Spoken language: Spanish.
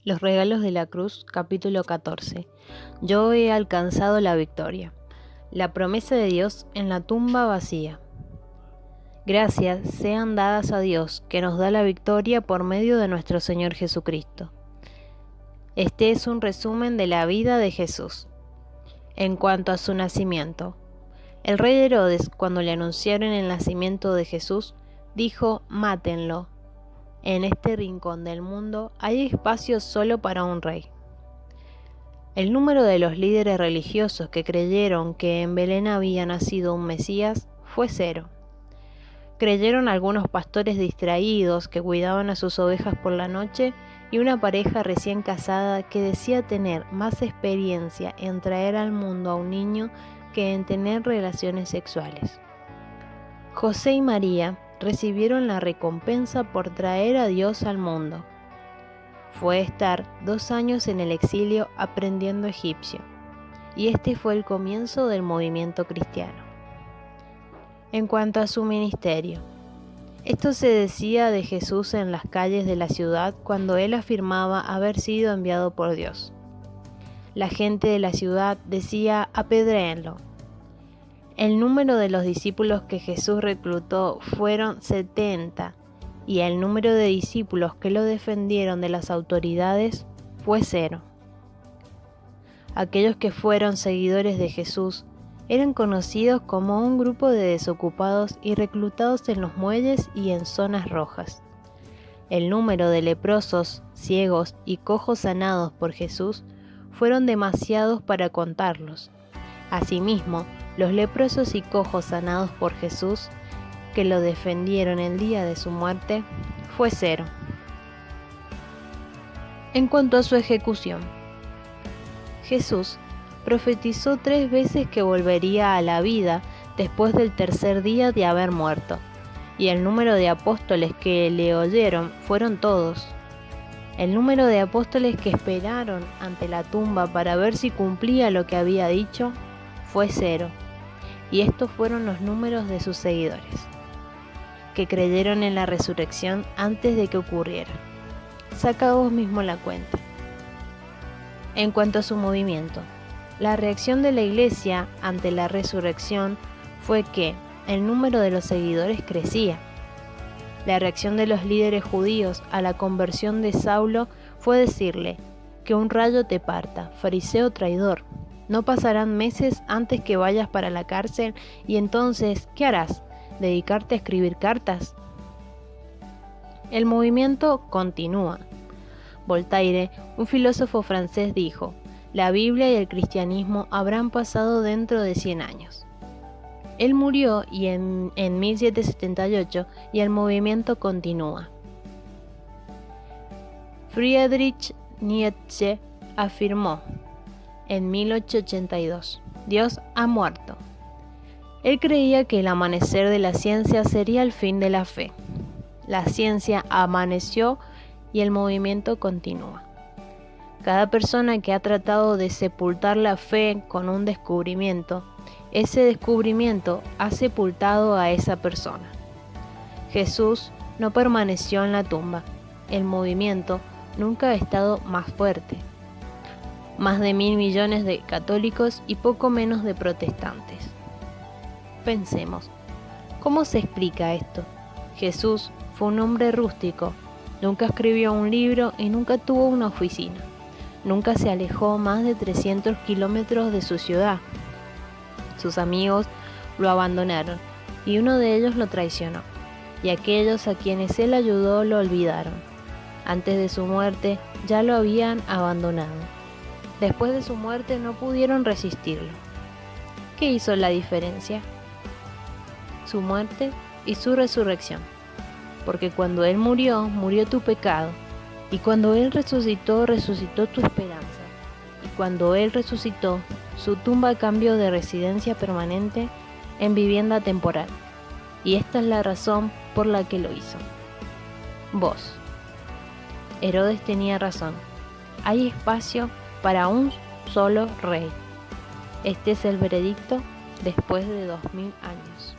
Los regalos de la cruz, capítulo 14. Yo he alcanzado la victoria. La promesa de Dios en la tumba vacía. Gracias sean dadas a Dios, que nos da la victoria por medio de nuestro Señor Jesucristo. Este es un resumen de la vida de Jesús. En cuanto a su nacimiento, el rey Herodes, cuando le anunciaron el nacimiento de Jesús, dijo: mátenlo. En este rincón del mundo hay espacio solo para un rey. El número de los líderes religiosos que creyeron que en Belén había nacido un Mesías fue 0. Creyeron algunos pastores distraídos que cuidaban a sus ovejas por la noche y una pareja recién casada que decía tener más experiencia en traer al mundo a un niño que en tener relaciones sexuales. José y María recibieron la recompensa por traer a Dios al mundo. Fue estar 2 años en el exilio aprendiendo egipcio, y este fue el comienzo del movimiento cristiano. En cuanto a su ministerio, esto se decía de Jesús en las calles de la ciudad cuando él afirmaba haber sido enviado por Dios. La gente de la ciudad decía: apedréenlo. El número de los discípulos que Jesús reclutó fueron 70, y el número de discípulos que lo defendieron de las autoridades fue 0. Aquellos que fueron seguidores de Jesús eran conocidos como un grupo de desocupados y reclutados en los muelles y en zonas rojas. El número de leprosos, ciegos y cojos sanados por Jesús fueron demasiados para contarlos. Asimismo, los leprosos y cojos sanados por Jesús, que lo defendieron el día de su muerte, fue 0. En cuanto a su ejecución, Jesús profetizó 3 veces que volvería a la vida después del tercer día de haber muerto, y el número de apóstoles que le oyeron fueron todos. El número de apóstoles que esperaron ante la tumba para ver si cumplía lo que había dicho fue 0, y estos fueron los números de sus seguidores, que creyeron en la resurrección antes de que ocurriera. Saca vos mismo la cuenta. En cuanto a su movimiento, la reacción de la iglesia ante la resurrección fue que el número de los seguidores crecía. La reacción de los líderes judíos a la conversión de Saulo fue decirle: que un rayo te parta, fariseo traidor. No pasarán meses antes que vayas para la cárcel, y entonces, ¿qué harás? ¿Dedicarte a escribir cartas? El movimiento continúa. Voltaire, un filósofo francés, dijo: la Biblia y el cristianismo habrán pasado dentro de 100 años. Él murió en 1778 y el movimiento continúa. Friedrich Nietzsche afirmó en 1882: Dios ha muerto. Él creía que el amanecer de la ciencia sería el fin de la fe. La ciencia amaneció y el movimiento continúa. Cada persona que ha tratado de sepultar la fe con un descubrimiento, ese descubrimiento ha sepultado a esa persona. Jesús no permaneció en la tumba. El movimiento nunca ha estado más fuerte. Más de 1.000 millones de católicos y poco menos de protestantes. Pensemos, ¿cómo se explica esto? Jesús fue un hombre rústico, nunca escribió un libro y nunca tuvo una oficina. Nunca se alejó más de 300 kilómetros de su ciudad. Sus amigos lo abandonaron y uno de ellos lo traicionó, y aquellos a quienes él ayudó lo olvidaron. Antes de su muerte ya lo habían abandonado. Después de su muerte no pudieron resistirlo. ¿Qué hizo la diferencia? Su muerte y su resurrección. Porque cuando él murió, murió tu pecado. Y cuando él resucitó, resucitó tu esperanza. Y cuando él resucitó, su tumba cambió de residencia permanente en vivienda temporal. Y esta es la razón por la que lo hizo. Vos. Herodes tenía razón. Hay espacio para un solo rey. Este es el veredicto después de 2000 años.